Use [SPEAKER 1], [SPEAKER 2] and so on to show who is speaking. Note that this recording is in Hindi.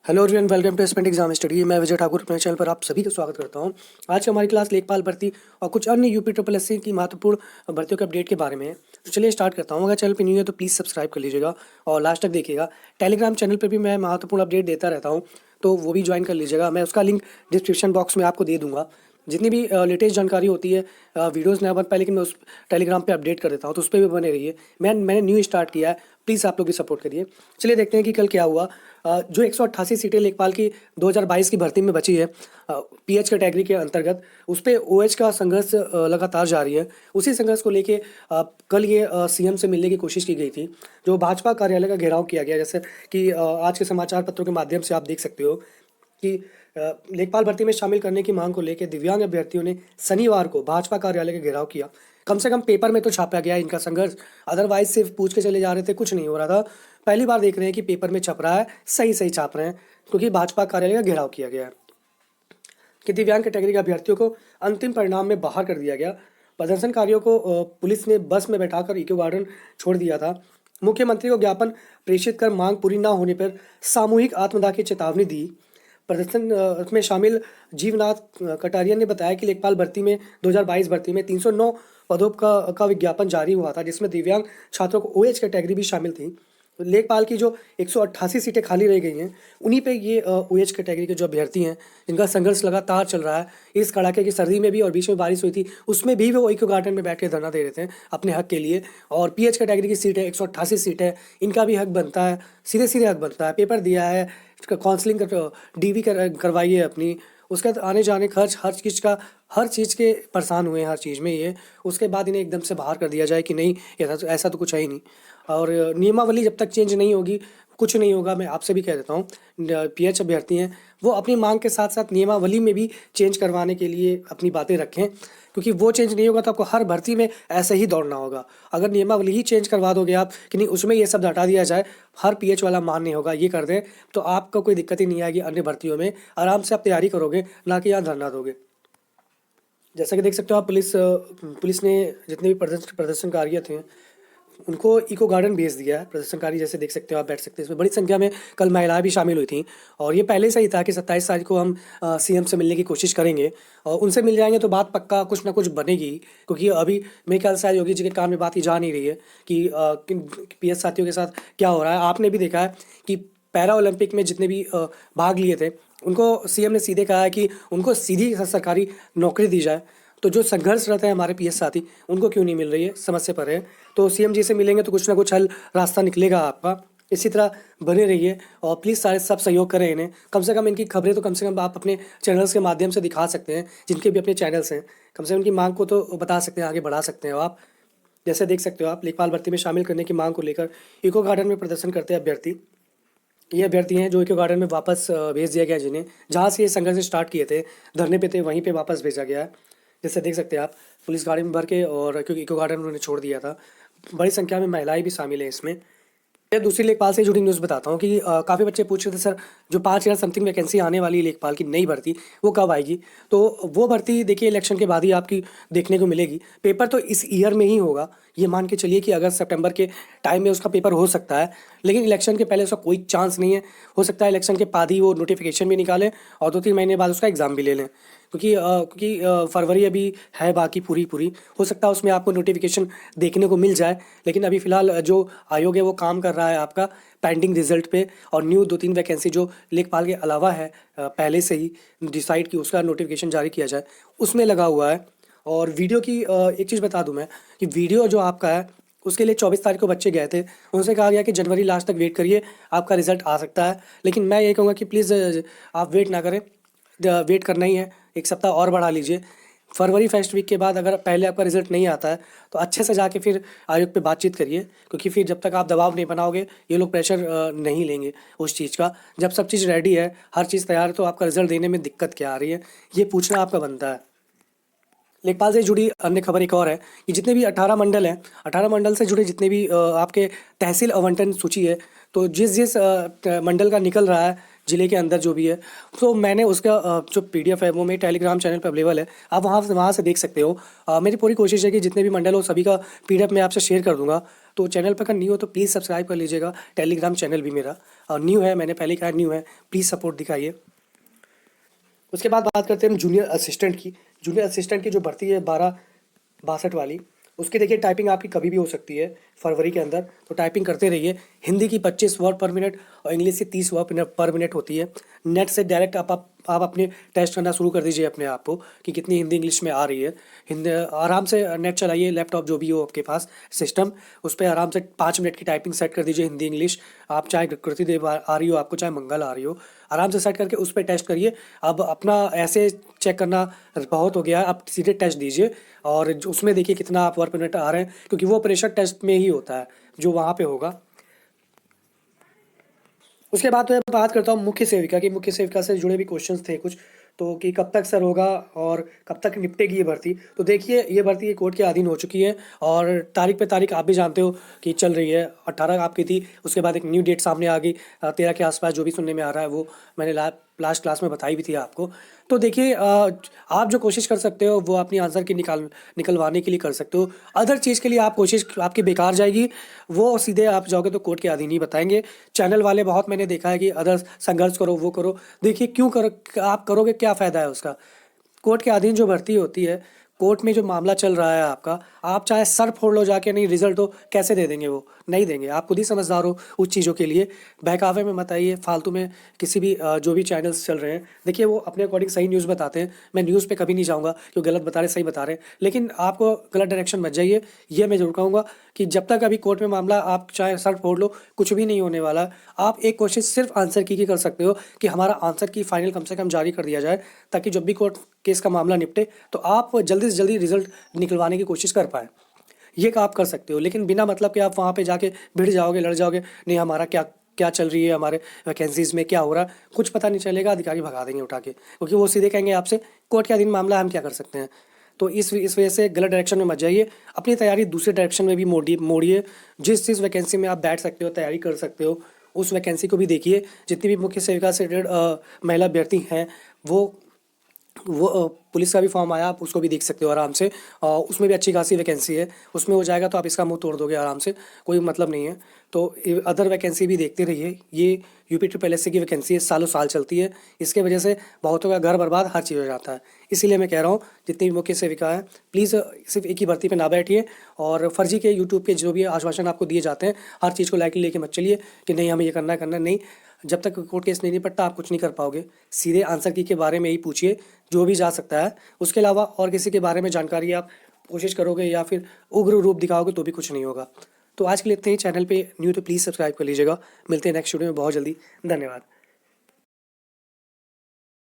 [SPEAKER 1] Hello everyone, welcome to aspirant exam study. मैं विजय ठाकुर अपने चैनल पर आप सभी का स्वागत करता हूं। आज की हमारी क्लास लेखपाल भर्ती और कुछ अन्य यूपी ट्रिपल एससी की महत्वपूर्ण भर्तियों के अपडेट के बारे में है। तो चलिए स्टार्ट करता हूं। अगर चैनल पर न्यू है तो प्लीज़ सब्सक्राइब कर लीजिएगा और लास्ट तक देखिएगा। टेलीग्राम चैनल पर भी मैं महत्वपूर्ण अपडेट देता रहता हूँ, तो वो भी ज्वाइन कर लीजिएगा। मैं उसका लिंक डिस्क्रिप्शन बॉक्स में आपको दे दूँगा। जितनी भी लेटेस्ट जानकारी होती है, वीडियोज़ नहीं बन पाए लेकिन मैं उस टेलीग्राम पे अपडेट कर देता हूँ, तो उस पर भी बने रहिए। मैंने न्यू स्टार्ट किया है, प्लीज़ आप लोग भी सपोर्ट करिए। चलिए देखते हैं कि कल क्या हुआ। जो 188 सीटें लेखपाल की 2022 की भर्ती में बची है पीएच कैटेगरी के अंतर्गत, उस पर ओएच का संघर्ष लगातार जारी है। उसी संघर्ष को लेके कल ये सीएम से मिलने की कोशिश की गई थी। जो भाजपा कार्यालय का घेराव किया गया, जैसे कि आज के समाचार पत्रों के माध्यम से आप देख सकते हो कि लेखपाल भर्ती में शामिल करने की मांग को लेकर दिव्यांग अभ्यर्थियों ने शनिवार को भाजपा कार्यालय का घेराव किया। कम से कम पेपर में तो छापा गया इनका संघर्ष, अदरवाइज सिर्फ पूछ के चले जा रहे थे, कुछ नहीं हो रहा था। पहली बार देख रहे हैं कि पेपर में छप रहा है, सही सही छाप रहे हैं, क्योंकि भाजपा कार्यालय का घेराव किया गया है कि दिव्यांग कैटेगरी के अभ्यर्थियों को अंतिम परिणाम में बाहर कर दिया गया। प्रदर्शनकारियों को पुलिस ने बस में बैठाकर इको गार्डन छोड़ दिया था। मुख्यमंत्री को ज्ञापन प्रेषित कर मांग पूरी न होने पर सामूहिक आत्मदाह की चेतावनी दी। प्रदर्शन में शामिल जीवनाथ कटारिया ने बताया कि लेखपाल भर्ती में 2022 भर्ती में 309 पदों का विज्ञापन जारी हुआ था, जिसमें दिव्यांग छात्रों को ओएच कैटेगरी भी शामिल थी। लेखपाल की जो 188 सीटें खाली रह गई हैं, उन्हीं पे ये ओएच कैटेगरी के जो अभ्यर्थी हैं, जिनका संघर्ष लगातार चल रहा है। इस कड़ाके की सर्दी में भी और बीच में बारिश हुई थी, उसमें भी वो इको गार्डन में बैठ के धरना दे रहे थे अपने हक के लिए। और पीएच कैटेगरी की सीट है, 188 सीट है, इनका भी हक बनता है, सीधे सीधे हक बनता है। पेपर दिया है, काउंसलिंग डीवी करवाई है अपनी, उसके बाद आने जाने खर्च, हर चीज़ के परेशान हुए हैं, हर चीज़ में ये। उसके बाद इन्हें एकदम से बाहर कर दिया जाए कि नहीं, ऐसा तो कुछ है ही नहीं। और नियमावली जब तक चेंज नहीं होगी, कुछ नहीं होगा। मैं आपसे भी कह देता हूँ, पीएच अभ्यर्थी हैं, वो अपनी मांग के साथ साथ नियमावली में भी चेंज करवाने के लिए अपनी बातें रखें, क्योंकि वो चेंज नहीं होगा तो आपको हर भर्ती में ऐसे ही दौड़ना होगा। अगर नियमावली ही चेंज करवा दोगे आप कि नहीं, उसमें ये सब हटा दिया जाए, हर पीएच वाला मान्य होगा, ये कर दें, तो आपको कोई दिक्कत ही नहीं आएगी। अन्य भर्तियों में आराम से आप तैयारी करोगे, ना कि यहाँ धरना दोगे। जैसा कि देख सकते हो आप, पुलिस ने जितने भी प्रदर्शनकारी थे उनको इको गार्डन भेज दिया है। प्रदर्शनकारी जैसे देख सकते हो आप, बैठ सकते हैं। इसमें बड़ी संख्या में कल महिलाएं भी शामिल हुई थी, और ये पहले से ही था कि 27 तारीख को हम सीएम से मिलने की कोशिश करेंगे, और उनसे मिल जाएंगे तो बात पक्का कुछ ना कुछ बनेगी। क्योंकि अभी मेरे ख्याल से योगी जी के कान में बात ही जा नहीं रही है कि पीएस साथियों के साथ क्या हो रहा है। आपने भी देखा है कि पैरा ओलंपिक में जितने भी भाग लिए थे, उनको सीएम ने सीधे कहा है कि उनको सीधी सरकारी नौकरी दी जाए। तो जो संघर्षरत है हमारे पीएस साथी, उनको क्यों नहीं मिल रही है, समस्या पर है। तो सीएम जी से मिलेंगे तो कुछ ना कुछ हल रास्ता निकलेगा आपका। इसी तरह बने रहिए और प्लीज़ सारे सब सहयोग करें इन्हें। कम से कम इनकी खबरें तो कम से कम आप अपने चैनल्स के माध्यम से दिखा सकते हैं, जिनके भी अपने चैनल्स हैं। कम से कम उनकी मांग को तो बता सकते हैं, आगे बढ़ा सकते हैं आप। जैसे देख सकते हो आप, लेखपाल भर्ती में शामिल करने की मांग को लेकर इको गार्डन में प्रदर्शन करते अभ्यर्थी, ये अभ्यर्थी हैं जो इको गार्डन में वापस भेज दिया गया, जिन्हें जहाँ से ये संघर्ष स्टार्ट किए थे, धरने पे थे, वहीं पे वापस भेजा गया है। जैसे देख सकते हैं आप, पुलिस गाड़ी में भर के, और क्योंकि इको गार्डन उन्होंने छोड़ दिया था। बड़ी संख्या में महिलाएं भी शामिल हैं इसमें। मैं दूसरी लेखपाल से जुड़ी न्यूज़ बताता हूँ कि काफ़ी बच्चे पूछ रहे थे, सर जो 5,000 समथिंग वैकेंसी आने वाली है लेखपाल की नई भर्ती, वो कब आएगी? तो वो भर्ती देखिए इलेक्शन के बाद ही आपकी देखने को मिलेगी। पेपर तो इस ईयर में ही होगा, ये मान के चलिए कि अगस्त सितंबर के टाइम में उसका पेपर हो सकता है, लेकिन इलेक्शन के पहले उसका कोई चांस नहीं है। हो सकता है इलेक्शन के बाद ही वो नोटिफिकेशन भी निकालें और 2-3 महीने बाद उसका एग्ज़ाम भी ले लें, क्योंकि फरवरी अभी है बाकी पूरी हो सकता है उसमें आपको नोटिफिकेशन देखने को मिल जाए। लेकिन अभी फ़िलहाल जो आयोग है वो काम कर रहा है आपका पेंडिंग रिजल्ट पे, और न्यू 2-3 वैकेंसी जो लेखपाल के अलावा है पहले से ही डिसाइड की उसका नोटिफिकेशन जारी किया जाए, उसमें लगा हुआ है। और वीडियो की एक चीज़ बता दूं मैं कि वीडियो जो आपका है उसके लिए 24 तारीख को बच्चे गए थे, उनसे कहा गया कि जनवरी लास्ट तक वेट करिए, आपका रिजल्ट आ सकता है। लेकिन मैं ये कहूँगा कि प्लीज़ आप वेट ना करें, वेट करना ही है, एक सप्ताह और बढ़ा लीजिए। फरवरी फर्स्ट वीक के बाद अगर पहले आपका रिजल्ट नहीं आता है तो अच्छे से जाके फिर आयोग पे बातचीत करिए, क्योंकि फिर जब तक आप दबाव नहीं बनाओगे ये लोग प्रेशर नहीं लेंगे उस चीज़ का। जब सब चीज़ रेडी है, हर चीज़ तैयार है, तो आपका रिजल्ट देने में दिक्कत क्या आ रही है, ये पूछना आपका बनता है। लेखपाल से जुड़ी अन्य खबर एक और है कि जितने भी 18 मंडल हैं, 18 मंडल से जुड़े जितने भी आपके तहसील आवंटन सूची है, तो जिस जिस मंडल का निकल रहा है ज़िले के अंदर जो भी है, तो मैंने उसका जो पीडीएफ है वो मेरे टेलीग्राम चैनल पर अवेलेबल है, आप वहाँ से देख सकते हो। मेरी पूरी कोशिश है कि जितने भी मंडल हो सभी का पीडीएफ मैं आपसे शेयर कर दूंगा। तो चैनल पर अगर न्यू हो तो प्लीज़ सब्सक्राइब कर लीजिएगा। टेलीग्राम चैनल भी मेरा और न्यू है, मैंने पहले कहा न्यू है, प्लीज़ सपोर्ट दिखाइए। उसके बाद बात करते हैं हम जूनियर असिस्टेंट की। जूनियर असिस्टेंट की जो भर्ती है 1262 वाली, उसकी देखिए टाइपिंग आपकी कभी भी हो सकती है फरवरी के अंदर, तो टाइपिंग करते रहिए। हिंदी की 25 वर्ड पर मिनट और इंग्लिश की 30 वर्ड पर मिनट होती है। नेट से डायरेक्ट आप अपने टेस्ट करना शुरू कर दीजिए अपने आप को कि कितनी हिंदी इंग्लिश में आ रही है। हिंदी आराम से नेट चलाइए, लैपटॉप जो भी हो आपके पास सिस्टम, उस पर आराम से 5 मिनट की टाइपिंग सेट कर दीजिए हिंदी इंग्लिश। आप चाहे कृतिदेव आ रही हो आपको, चाहे मंगल आ रही हो, आराम से सेट करके उस पर टेस्ट करिए। अब अपना ऐसे चेक करना बहुत हो गया है, आप सीधे टेस्ट दीजिए और उसमें देखिए कितना आप वर्ड पर मिनट आ रहे हैं, क्योंकि वो प्रेशर टेस्ट में ही होता है जो वहाँ पे होगा। उसके बाद मैं बात करता हूँ मुख्य सेविका की। मुख्य सेविका से जुड़े भी क्वेश्चंस थे कुछ, तो कि कब तक सर होगा और कब तक निपटेगी ये भर्ती। तो देखिए ये भर्ती कोर्ट के अधीन हो चुकी है और तारीख पे तारीख आप भी जानते हो कि चल रही है। 18 आपकी थी, उसके बाद एक न्यू डेट सामने आ गई 13 के आसपास, जो भी सुनने में आ रहा है वो मैंने लास्ट क्लास में बताई भी थी आपको। तो देखिए आप जो कोशिश कर सकते हो वो अपनी आंसर की निकलवाने के लिए कर सकते हो। अदर चीज़ के लिए आप कोशिश आपकी बेकार जाएगी, वो सीधे आप जाओगे तो कोर्ट के अधीन ही बताएंगे। चैनल वाले बहुत मैंने देखा है कि अदर संघर्ष करो वो करो, देखिए क्यों करो, आप करोगे क्या फ़ायदा है उसका। कोर्ट के अधीन जो भर्ती होती है, कोर्ट में जो मामला चल रहा है आपका, आप चाहे सर फोड़ लो जाके, नहीं रिजल्ट हो कैसे दे देंगे, वो नहीं देंगे। आप खुद ही समझदार हो उस चीज़ों के लिए। बहकावे में मत आइए फालतू में। किसी भी जो भी चैनल्स चल रहे हैं, देखिए वो अपने अकॉर्डिंग सही न्यूज़ बताते हैं। मैं न्यूज़ पे कभी नहीं जाऊँगा कि वो गलत बता रहे सही बता रहे हैं, लेकिन आपको गलत डायरेक्शन मत जाइए। ये मैं जरूर कहूँगा कि जब तक अभी कोर्ट में मामला, आप चाहे सर फोड़ लो, कुछ भी नहीं होने वाला। आप एक कोशिश सिर्फ आंसर की कर सकते हो कि हमारा आंसर की फाइनल कम से कम जारी कर दिया जाए, ताकि जब भी कोर्ट केस का मामला निपटे तो आप जल्दी से जल्दी रिजल्ट निकलवाने की कोशिश कर पाएँ। ये आप कर सकते हो, लेकिन बिना मतलब कि आप वहाँ पे जाके भिड़ जाओगे, लड़ जाओगे, नहीं हमारा क्या क्या चल रही है, हमारे वैकेंसीज़ में क्या हो रहा है, कुछ पता नहीं चलेगा, अधिकारी भगा देंगे उठा के, क्योंकि वो सीधे कहेंगे आपसे कोर्ट के अधीन मामला है, हम क्या कर सकते हैं। तो इस वजह से गलत डायरेक्शन में मत जाइए, अपनी तैयारी दूसरे डायरेक्शन में भी मोड़िए। जिस वैकेंसी में आप बैठ सकते हो, तैयारी कर सकते हो, उस वैकेंसी को भी देखिए। जितनी भी मुख्य सेविका से रिलेटेड महिला अभ्यर्थी हैं, वो पुलिस का भी फॉर्म आया, आप उसको भी देख सकते हो आराम से। उसमें भी अच्छी खासी वैकेंसी है, उसमें हो जाएगा तो आप इसका मुंह तोड़ दोगे आराम से, कोई मतलब नहीं है। तो अदर वैकेंसी भी देखते रहिए। ये यूपी ट्रिपल एससी की वैकेंसी है, सालों साल चलती है, इसके वजह से बहुतों का घर बर्बाद, हर चीज़ हो जाता है। इसीलिए मैं कह रहा हूँ जितनी भी मुख्य सेविका है, प्लीज़ सिर्फ एक ही भर्ती पर ना बैठिए और फर्जी के यूट्यूब के जो भी आश्वासन आपको दिए जाते हैं, हर चीज़ को लाइटली लेके मत चलिए कि नहीं हमें ये करना नहीं। जब तक कोर्ट केस नहीं निपटता आप कुछ नहीं कर पाओगे। सीधे आंसर की के बारे में ही पूछिए जो भी जा सकता है, उसके अलावा और किसी के बारे में जानकारी आप कोशिश करोगे या फिर उग्र रूप दिखाओगे तो भी कुछ नहीं होगा। तो आज के लिए इतने ही। चैनल पे न्यू तो प्लीज़ सब्सक्राइब कर लीजिएगा। मिलते हैं नेक्स्ट वीडियो में बहुत जल्दी। धन्यवाद।